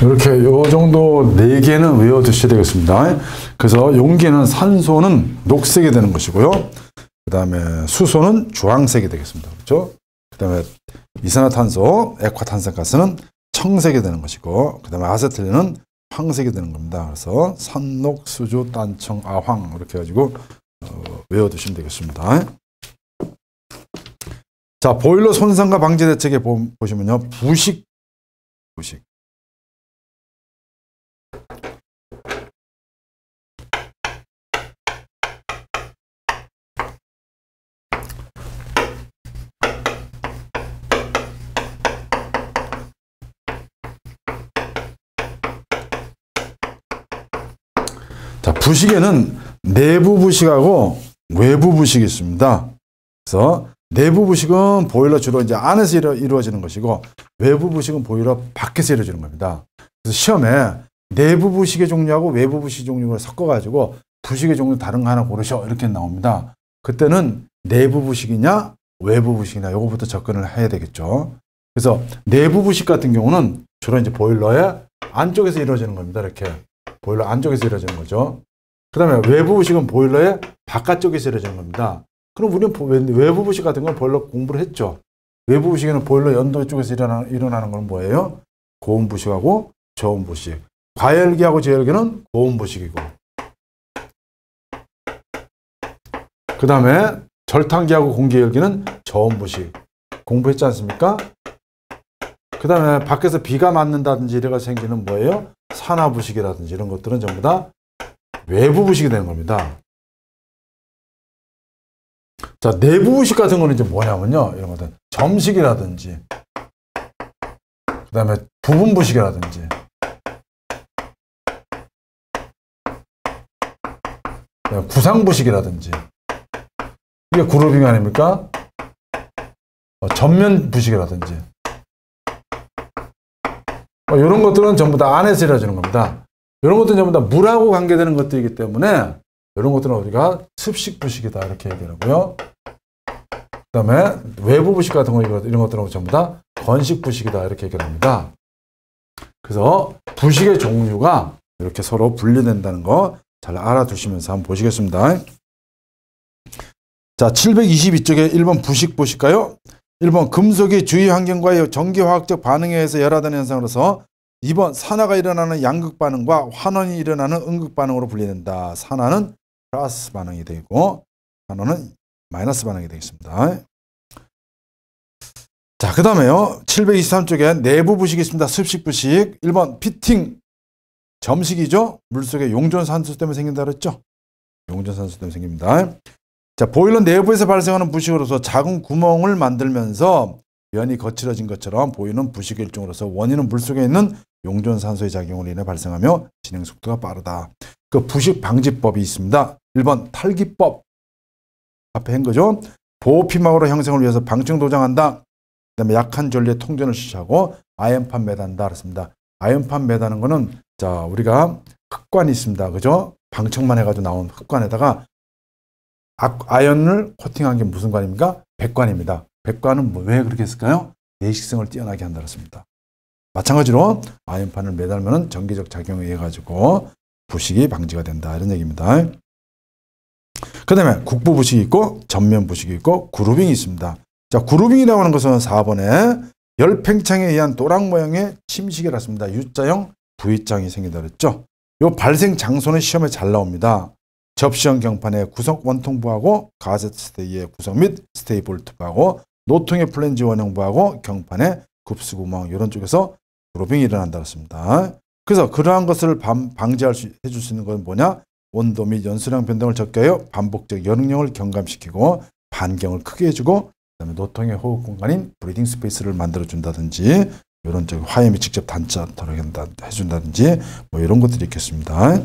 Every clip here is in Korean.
이렇게 요 정도 4개는 외워두셔야 되겠습니다. 그래서 용기는 산소는 녹색이 되는 것이고요. 그 다음에 수소는 주황색이 되겠습니다. 그렇죠? 그 다음에 이산화탄소, 액화탄산가스는 청색이 되는 것이고, 그 다음에 아세틸렌은 황색이 되는 겁니다. 그래서 산녹, 수주, 딴청, 아황 이렇게 해가지고 외워두시면 되겠습니다. 자, 보일러 손상과 방지 대책에 보시면요, 부식. 자, 부식에는 내부 부식하고 외부 부식이 있습니다. 그래서 내부 부식은 보일러 주로 이제 안에서 이루어지는 것이고, 외부 부식은 보일러 밖에서 이루어지는 겁니다. 그래서 시험에 내부 부식의 종류하고 외부 부식 종류를 섞어가지고 부식의 종류 다른 거 하나 고르셔 이렇게 나옵니다. 그때는 내부 부식이냐 외부 부식이냐 요거부터 접근을 해야 되겠죠. 그래서 내부 부식 같은 경우는 주로 이제 보일러의 안쪽에서 이루어지는 겁니다. 이렇게 보일러 안쪽에서 이루어지는 거죠. 그 다음에 외부 부식은 보일러의 바깥쪽에서 이루어지는 겁니다. 그럼 우리는 외부 부식 같은 건 보일러 공부를 했죠. 외부 부식에는 보일러 연도 쪽에서 일어나는 건 뭐예요? 고온 부식하고 저온 부식. 과열기하고 저열기는 고온 부식이고, 그 다음에 절탕기하고 공기열기는 저온 부식. 공부했지 않습니까? 그 다음에 밖에서 비가 맞는다든지 이래가 생기는 뭐예요? 산화 부식이라든지 이런 것들은 전부 다 외부 부식이 되는 겁니다. 자, 내부 부식 같은 거는 이제 뭐냐면요, 이런 것들 점식이라든지, 그 다음에 부분 부식이라든지, 구상 부식이라든지, 이게 그루빙 아닙니까? 전면 부식이라든지, 이런 것들은 전부 다 안에서 이루어지는 겁니다. 이런 것들은 전부 다 물하고 관계되는 것들이기 때문에 이런 것들은 우리가 습식 부식이다 이렇게 얘기하고요. 그 다음에 외부 부식 같은 거 이런 것들은 전부 다 건식 부식이다 이렇게 얘기를 합니다. 그래서 부식의 종류가 이렇게 서로 분리된다는 거 잘 알아두시면서 한번 보시겠습니다. 자, 722쪽에 1번 부식 보실까요? 1번 금속이 주위 환경과의 전기화학적 반응에 의해서 열하다는 현상으로서, 2번 산화가 일어나는 양극 반응과 환원이 일어나는 음극 반응으로 분리된다. 산화는 플러스 반응이 되고 환원은 마이너스 반응이 되겠습니다. 자, 그 다음에요. 723쪽에 내부 부식이 있습니다. 습식 부식. 1번 피팅. 점식이죠. 물속에 용존산소 때문에 생긴다 그랬죠. 용존산소 때문에 생깁니다. 자, 보일러 내부에서 발생하는 부식으로서 작은 구멍을 만들면서 면이 거칠어진 것처럼 보이는 부식의 일종으로서 원인은 물속에 있는 용존산소의 작용으로 인해 발생하며 진행 속도가 빠르다. 그 부식 방지법이 있습니다. 1번 탈기법. 앞에 한 거죠. 보호피막으로 형성을 위해서 방충 도장한다. 그 다음에 약한 전류의 통전을 실시하고 아연판 매단다 그랬습니다. 아연판 매다는 거는, 자, 우리가 흑관이 있습니다. 그죠? 방청만 해가지고 나온 흑관에다가 아연을 코팅한 게 무슨 관입니까? 백관입니다. 백관은 왜 그렇게 했을까요? 내식성을 뛰어나게 한다 그랬습니다. 마찬가지로 아연판을 매달면 전기적 작용에 의해 가지고 부식이 방지가 된다 이런 얘기입니다. 그 다음에 국부 부식이 있고 전면 부식이 있고 그루빙이 있습니다. 자, 그루빙이라고 하는 것은 4번에 열팽창에 의한 또랑 모양의 침식이라습니다. U자형 V장이 생긴다 그랬죠. 이 발생 장소는 시험에 잘 나옵니다. 접시형 경판의 구석 원통부하고 가세트 스테이의 구석 및 스테이 볼트부하고 노통의 플랜지 원형부하고 경판의 굽스구멍 이런 쪽에서 그루빙이 일어난다 그랬습니다. 그래서 그러한 것을 해줄 수 있는 건 뭐냐? 온도 및 연수량 변동을 적게 하여 반복적 열응력을 경감시키고 반경을 크게 해주고, 그다음에 노통의 호흡 공간인 브리딩 스페이스를 만들어 준다든지, 이런 쪽 화염이 직접 단자토록 해준다든지 뭐 이런 것들이 있겠습니다.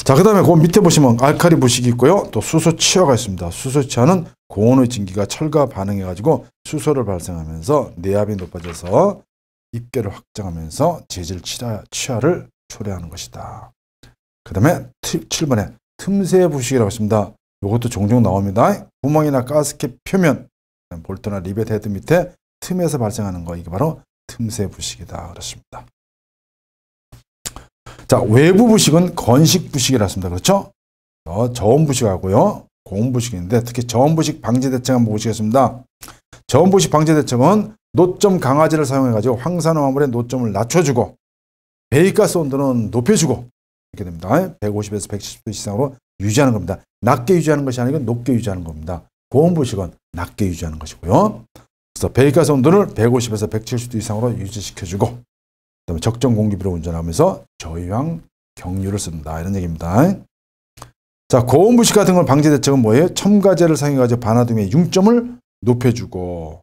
자, 그 다음에 그 밑에 보시면 알칼리 부식이 있고요. 또 수소 치화가 있습니다. 수소 치화는 고온의 증기가 철과 반응해 가지고 수소를 발생하면서 내압이 높아져서 입계를 확장하면서 재질 치화를 초래하는 것이다. 그 다음에 7번에 틈새 부식이라고 있습니다. 이것도 종종 나옵니다. 구멍이나 가스켓 표면, 볼트나 리벳 헤드 밑에 틈에서 발생하는 거, 이게 바로 틈새 부식이다 그렇습니다. 자, 외부 부식은 건식 부식이라 했습니다. 그렇죠? 저온 부식하고요. 고온 부식인데 특히 저온 부식 방지 대책 한번 보시겠습니다. 저온 부식 방지 대책은 노점 강화제를 사용해 가지고 황산화 화물의 노점을 낮춰주고 배기가스 온도는 높여주고 이렇게 됩니다. 150에서 170도 이상으로 유지하는 겁니다. 낮게 유지하는 것이 아니고 높게 유지하는 겁니다. 고온 부식은 낮게 유지하는 것이고요. 그래서 배기가스 온도를 150에서 170도 이상으로 유지시켜주고 그다음에 적정 공기비로 운전하면서 저유황 경유를 씁니다. 이런 얘기입니다. 자, 고온 부식 같은 걸 방지 대책은 뭐예요? 첨가제를 사용해 가지고 반화둠의 융점을 높여주고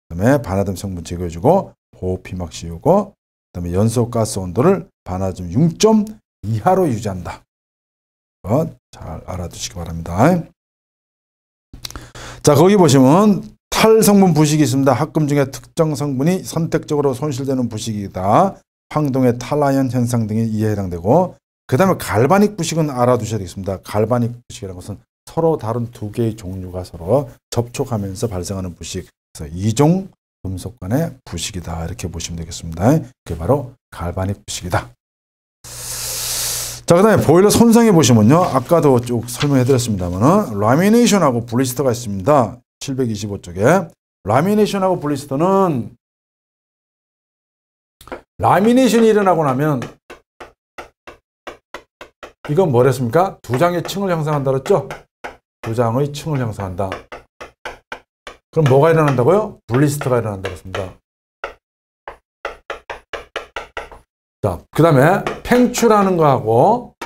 그다음에 반화둠 성분 제거해주고 보호피막 씌우고 그다음에 연소가스 온도를 반화둠 6점 이하로 유지한다. 잘 알아두시기 바랍니다. 자, 거기 보시면 탈 성분 부식이 있습니다. 합금 중에 특정 성분이 선택적으로 손실되는 부식이다. 황동의 탈아연 현상 등이 이에 해당되고 그 다음에 갈바닉 부식은 알아두셔야 되겠습니다. 갈바닉 부식이라는 것은 서로 다른 두 개의 종류가 서로 접촉하면서 발생하는 부식. 그래서 이종 금속 간의 부식이다. 이렇게 보시면 되겠습니다. 그게 바로 갈바닉 부식이다. 자, 그 다음에 보일러 손상해 보시면요. 아까도 쭉 설명해 드렸습니다만 라미네이션하고 블리스터가 있습니다. 725쪽에. 라미네이션하고 블리스터는 라미네이션이 일어나고 나면 이건 뭐랬습니까? 두 장의 층을 형성한다 그랬죠? 두 장의 층을 형성한다. 그럼 뭐가 일어난다고요? 블리스터가 일어난다 그랬습니다. 자, 그 다음에 팽출하는 거하고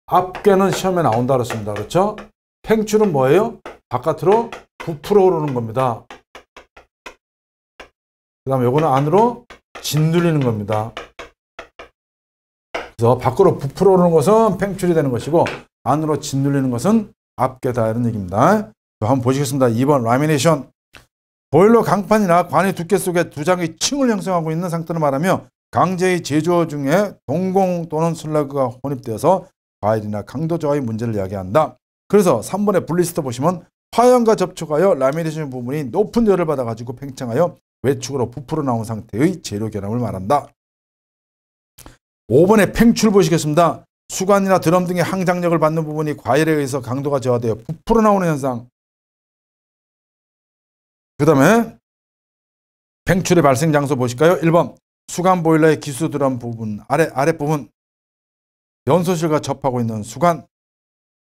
앞괴는 시험에 나온다 그랬습니다. 그렇죠? 팽출은 뭐예요? 바깥으로 부풀어 오르는 겁니다. 그 다음에 요거는 안으로 짓눌리는 겁니다. 그래서 밖으로 부풀어 오르는 것은 팽출이 되는 것이고 안으로 짓눌리는 것은 앞괴다 이런 얘기입니다. 한번 보시겠습니다. 2번 라미네이션. 보일러 강판이나 관의 두께 속에 두 장의 층을 형성하고 있는 상태를 말하며 강제의 제조 중에 동공 또는 슬러그가 혼입되어서 과열이나 강도 저하의 문제를 이야기한다. 그래서 3번의 블리스터 보시면 화염과 접촉하여 라미네이션 부분이 높은 열을 받아가지고 팽창하여 외축으로 부풀어 나온 상태의 재료 결함을 말한다. 5번의 팽출 보시겠습니다. 수관이나 드럼 등의 항장력을 받는 부분이 과열에 의해서 강도가 저하되어 부풀어 나오는 현상. 그 다음에 팽출의 발생 장소 보실까요? 1번 수관 보일러의 기수 드럼 부분 아랫부분 연소실과 접하고 있는 수관.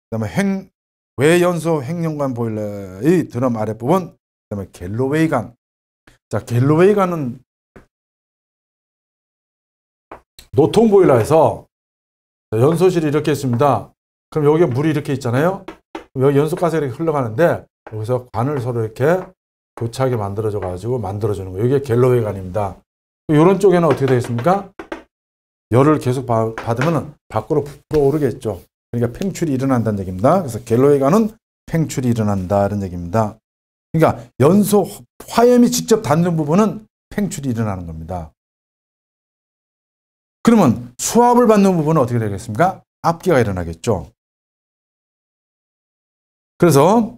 그 다음에 외연소 횡령관 보일러의 드럼 아랫부분. 그 다음에 갤로웨이관. 자, 갤로웨이관은 노통 보일러에서 연소실이 이렇게 있습니다. 그럼 여기에 물이 이렇게 있잖아요. 여기 연소가스가 이렇게 흘러가는데 여기서 관을 서로 이렇게 교차하게 만들어져 가지고 만들어주는 거예요. 이게 갤로웨이관입니다. 이런 쪽에는 어떻게 되겠습니까? 열을 계속 받으면 밖으로 부풀어 오르겠죠. 그러니까 팽출이 일어난다는 얘기입니다. 그래서 갤로웨이관은 팽출이 일어난다 이런 얘기입니다. 그러니까 연소 화염이 직접 닿는 부분은 팽출이 일어나는 겁니다. 그러면 수압을 받는 부분은 어떻게 되겠습니까? 압기가 일어나겠죠. 그래서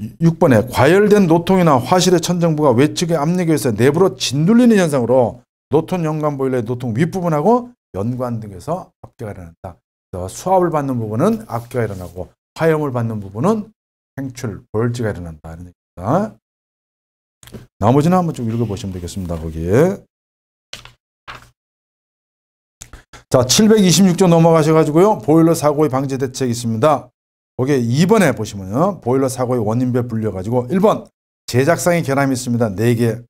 6번에 과열된 노통이나 화실의 천정부가 외측의 압력에 의해서 내부로 짓눌리는 현상으로 노통 연관 보일러의 노통 윗부분하고 연관 등에서 압기가 일어난다. 그래서 수압을 받는 부분은 압기가 일어나고 화염을 받는 부분은 팽출, 볼지가 일어난다. 이런 얘기입니다. 나머지는 한번 좀 읽어보시면 되겠습니다. 거기에. 자, 726조 넘어가셔가지고요. 보일러 사고의 방지 대책이 있습니다. 거기에 2번에 보시면요. 보일러 사고의 원인별 분류해가지고 1번 제작상의 결함이 있습니다. 4개.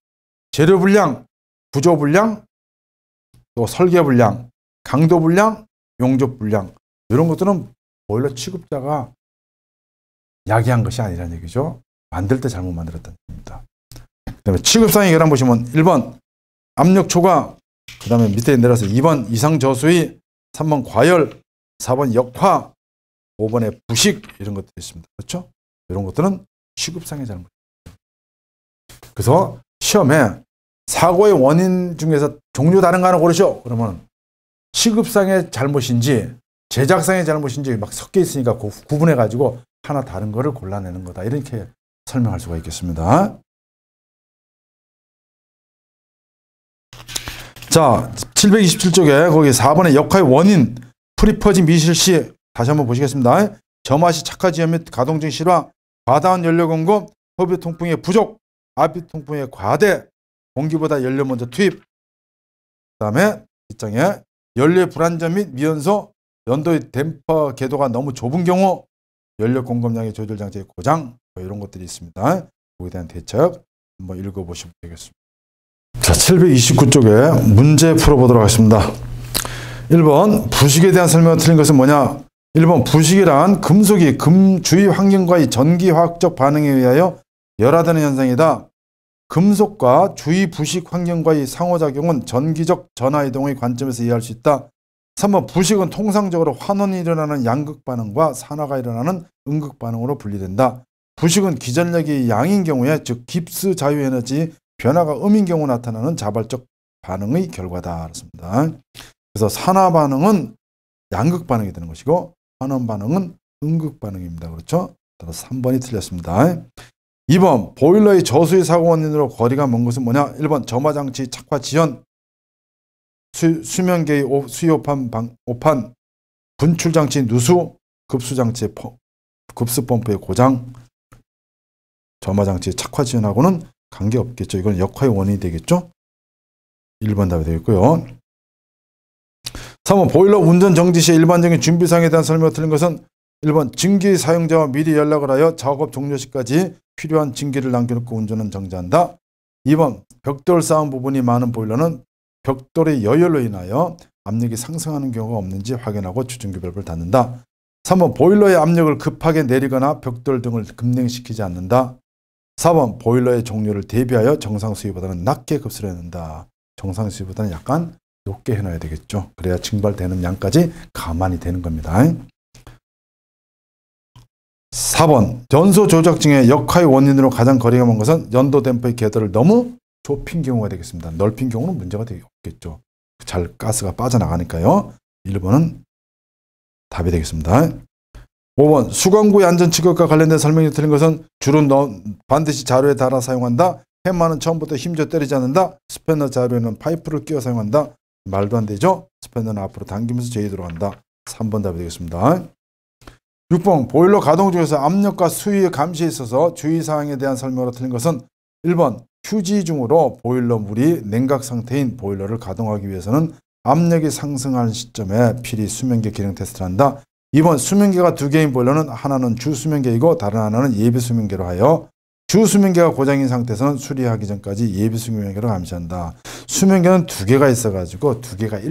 재료 불량, 구조 불량, 또 설계 불량, 강도 불량, 용접 불량. 이런 것들은 보일러 취급자가 야기한 것이 아니라는 얘기죠. 만들 때 잘못 만들었다는 얘기입니다. 그 다음에 취급상의 결함 보시면 1번 압력 초과, 그 다음에 밑에 내려서 2번 이상 저수위, 3번 과열, 4번 역화, 5번에 부식 이런 것들이 있습니다. 그렇죠? 이런 것들은 취급상의 잘못. 그래서 시험에 사고의 원인 중에서 종류 다른 거 하나 고르시오. 그러면 취급상의 잘못인지 제작상의 잘못인지 막 섞여 있으니까 구분해 가지고 하나 다른 거를 골라내는 거다. 이렇게 설명할 수가 있겠습니다. 자, 727쪽에 거기 4번의 역할 원인, 프리퍼지 미실시 다시 한번 보시겠습니다. 점화시 착화지연 및 가동중 실화, 과다한 연료 공급, 허브 통풍의 부족, 압비 통풍의 과대, 공기보다 연료 먼저 투입. 그 다음에 뒷장에 연료의 불안전 및 미연소, 연도의 댐퍼 궤도가 너무 좁은 경우, 연료 공급량의 조절 장치의 고장, 뭐 이런 것들이 있습니다. 거기에 대한 대책 한번 읽어보시면 되겠습니다. 자, 729쪽에 문제 풀어보도록 하겠습니다. 1번 부식에 대한 설명을 틀린 것은 뭐냐? 1번 부식이란 금속이 주위 환경과의 전기화학적 반응에 의하여 열화되는 현상이다. 금속과 주위 부식 환경과의 상호작용은 전기적 전하이동의 관점에서 이해할 수 있다. 3번 부식은 통상적으로 환원이 일어나는 양극 반응과 산화가 일어나는 음극 반응으로 분리된다. 부식은 기전력이 양인 경우에 즉 깁스 자유에너지 변화가 음인 경우 나타나는 자발적 반응의 결과다. 그렇습니다. 그래서 산화 반응은 양극 반응이 되는 것이고 환원 반응은 음극 반응입니다. 그렇죠? 따라서 3번이 틀렸습니다. 2번 보일러의 저수의 사고 원인으로 거리가 먼 것은 뭐냐? 1번 점화장치 착화 지연, 수면계의 오판, 분출장치 누수, 급수장치의 급수펌프의 고장. 점화장치 착화 지연하고는 관계없겠죠. 이건 역화의 원인이 되겠죠. 1번 답이 되겠고요. 3번 보일러 운전 정지 시 일반적인 준비사항에 대한 설명을 틀린 것은 1번 증기 사용자와 미리 연락을 하여 작업 종료 시까지 필요한 증기를 남겨놓고 운전은 정지한다. 2번 벽돌 쌓은 부분이 많은 보일러는 벽돌의 여열로 인하여 압력이 상승하는 경우가 없는지 확인하고 주증기 밸브를 닫는다. 3번 보일러의 압력을 급하게 내리거나 벽돌 등을 급냉시키지 않는다. 4번 보일러의 종류를 대비하여 정상 수위보다는 낮게 급수를 해놓는다. 정상 수위보다는 약간 높게 해놔야 되겠죠. 그래야 증발되는 양까지 가만히 되는 겁니다. 4번 연소 조작 중에 역화의 원인으로 가장 거리가 먼 것은 연도 댐퍼의 궤도를 너무 좁힌 경우가 되겠습니다. 넓힌 경우는 문제가 없겠죠. 잘 가스가 빠져나가니까요. 1번은 답이 되겠습니다. 5번 수광구의 안전치급과 관련된 설명이 틀린 것은 줄은 반드시 자루에 달아 사용한다. 햄마는 처음부터 힘줘 때리지 않는다. 스패너 자루에는 파이프를 끼워 사용한다. 말도 안 되죠. 스패너는 앞으로 당기면서 제이 들어간다. 3번 답이 되겠습니다. 6번 보일러 가동 중에서 압력과 수위의 감시에 있어서 주의사항에 대한 설명으로 틀린 것은 1번 휴지 중으로 보일러 물이 냉각 상태인 보일러를 가동하기 위해서는 압력이 상승하는 시점에 필히 수면계 기능 테스트를 한다. 2번 수면계가 2개인 보일러는 하나는 주수면계이고 다른 하나는 예비수면계로 하여 주수면계가 고장인 상태에서는 수리하기 전까지 예비수면계로 감시한다. 수면계는 2개가 있어가지고 2개가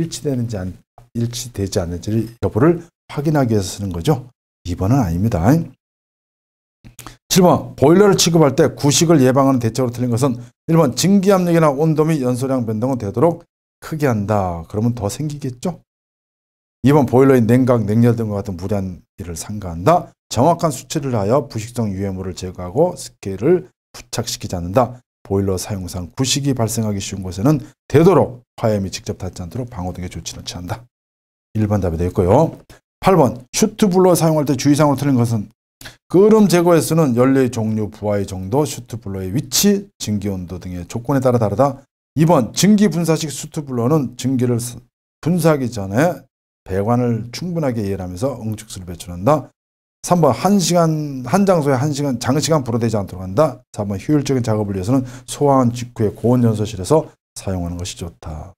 일치되지 않는지 여부를 확인하기 위해서 쓰는 거죠. 2번은 아닙니다. 7번 보일러를 취급할 때 구식을 예방하는 대책으로 틀린 것은 1번 증기압력이나 온도 및 연소량 변동은 되도록 크게 한다. 그러면 더 생기겠죠. 2번 보일러의 냉각, 냉열 등과 같은 무리한 일을 삼가한다. 정확한 수치를 하여 부식성 유해물을 제거하고 스케일을 부착시키지 않는다. 보일러 사용상 구식이 발생하기 쉬운 곳에는 되도록 화염이 직접 닿지 않도록 방호 등의 조치를 취한다. 1번 답이 되겠고요. 8번 슈트블러 사용할 때 주의사항으로 틀린 것은 끓음 제거에 쓰는 연료의 종류, 부하의 정도, 슈트블러의 위치, 증기온도 등의 조건에 따라 다르다. 2번 증기 분사식 슈트블러는 증기를 분사하기 전에 배관을 충분하게 이해하면서 응축수를 배출한다. 3번 한 장소에 장시간 불어대지 않도록 한다. 4번 효율적인 작업을 위해서는 소화한 직후에 고온연소실에서 사용하는 것이 좋다.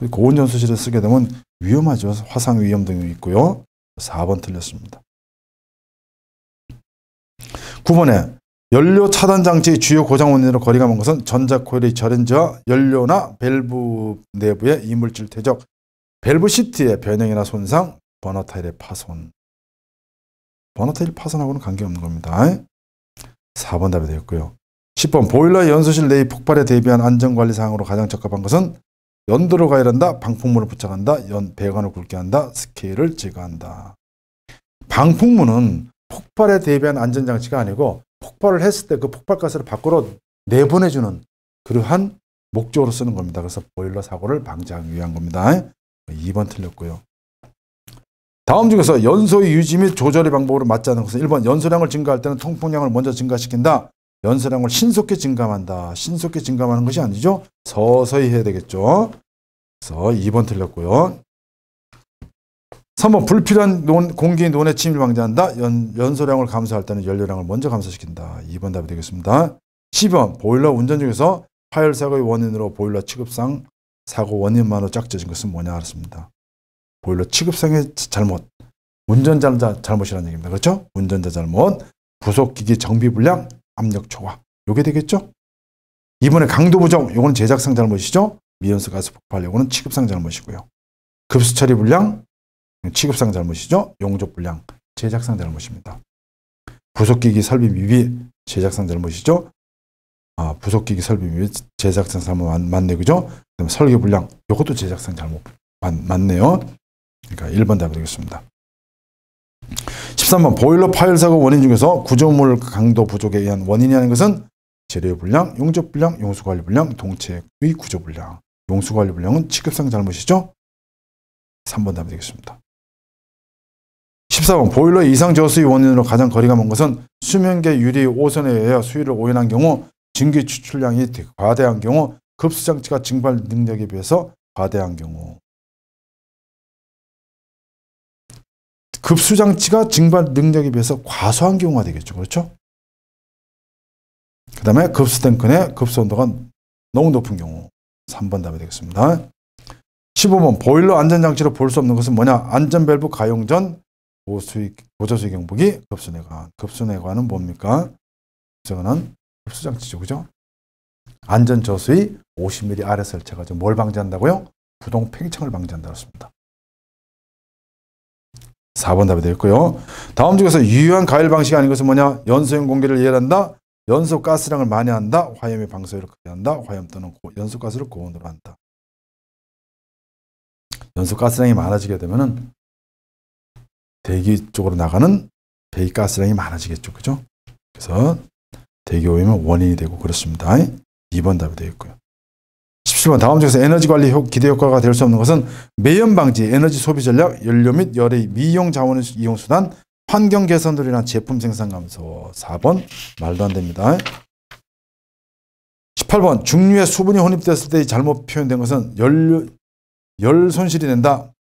고온연소실에 쓰게 되면 위험하죠. 화상 위험 등이 있고요. 4번 틀렸습니다. 9번에 연료 차단 장치의 주요 고장 원인으로 거리가 먼 것은 전자코일의 절연제와 연료나 밸브 내부의 이물질 퇴적, 밸브 시트의 변형이나 손상, 버너 타일의 파손. 버너 타일 파손하고는 관계없는 겁니다. 4번 답이 되었고요. 10번 보일러 연소실 내의 폭발에 대비한 안전관리 사항으로 가장 적합한 것은 연도를 가열한다, 방풍문을 부착한다, 배관을 굵게 한다, 스케일을 제거한다. 방풍문은 폭발에 대비한 안전장치가 아니고 폭발을 했을 때 그 폭발가스를 밖으로 내보내주는 그러한 목적으로 쓰는 겁니다. 그래서 보일러 사고를 방지하기 위한 겁니다. 2번 틀렸고요. 다음 중에서 연소의 유지 및 조절의 방법으로 맞지 않는 것은 1번 연소량을 증가할 때는 통풍량을 먼저 증가시킨다. 연소량을 신속히 증감한다. 신속히 증감하는 것이 아니죠. 서서히 해야 되겠죠. 그래서 2번 틀렸고요. 3번 불필요한 공기 논의 침입을 방지한다. 연소량을 감소할 때는 연료량을 먼저 감소시킨다. 2번 답이 되겠습니다. 10번 보일러 운전 중에서 파열 사고의 원인으로 보일러 취급상 사고 원인만으로 짝져진 것은 뭐냐 알았습니다. 보일러 취급상의 잘못, 운전자 잘못이라는 얘기입니다. 그렇죠? 운전자 잘못, 부속기기 정비 불량, 압력 초과. 요게 되겠죠? 이번에 강도 부정, 요거는 제작상 잘못이죠? 미온수 가스 폭발, 요거는 취급상 잘못이고요. 급수 처리 불량, 취급상 잘못이죠? 용접 불량, 제작상 잘못입니다. 부속기기 설비 미비, 제작상 잘못이죠? 부속기기 설비 미비, 제작상 잘못 맞네, 그죠? 그다음에 설계 불량, 요것도 제작상 잘못 맞네요. 그러니까 1번 답이 되겠습니다. 13번 보일러 파열 사고 원인 중에서 구조물 강도 부족에 의한 원인이 아닌 것은 재료 불량, 용접 불량, 용수관리 불량, 동체의 구조 불량. 용수관리 불량은 취급상 잘못이죠? 3번 답이 되겠습니다. 14번 보일러 이상 저수의 원인으로 가장 거리가 먼 것은 수면계 유리 오선에 의해 수위를 오인한 경우, 증기 추출량이 과대한 경우, 급수장치가 증발 능력에 비해서 과대한 경우. 급수장치가 증발 능력에 비해서 과소한 경우가 되겠죠. 그렇죠? 그 다음에 급수탱크의 급수온도가 너무 높은 경우. 3번 답이 되겠습니다. 15번 보일러 안전장치로 볼 수 없는 것은 뭐냐? 안전밸브 가용 전 보조수위 경보기 급수내관. 급수내관은 뭡니까? 저거는 급수장치죠. 그죠? 안전저수위 50mm 아래 설치해가지고 뭘 방지한다고요? 부동 팽창을 방지한다고 했습니다. 4번 답이 되겠고요. 다음 중에서 유효한 가열 방식이 아닌 것은 뭐냐? 연소형 공기를 이해한다. 연소 가스량을 많이 한다. 화염의 방사율을 크게 한다. 화염 또는 연소 가스를 고온으로 한다. 연소 가스량이 많아지게 되면은 대기 쪽으로 나가는 배기 가스량이 많아지겠죠. 그죠? 그래서 대기 오염은 원인이 되고 그렇습니다. 2번 답이 되겠고요. 17번 다음 중에서 에너지 관리 기대 효과가 될 수 없는 것은 매연 방지, 에너지 소비 전략, 연료 및 열의 미용 자원 이용 수단, 환경 개선으로 인한 제품 생산 감소. 4번 말도 안 됩니다. 18번 중류에 수분이 혼입됐을 때 잘못 표현된 것은 열 손실이 된다.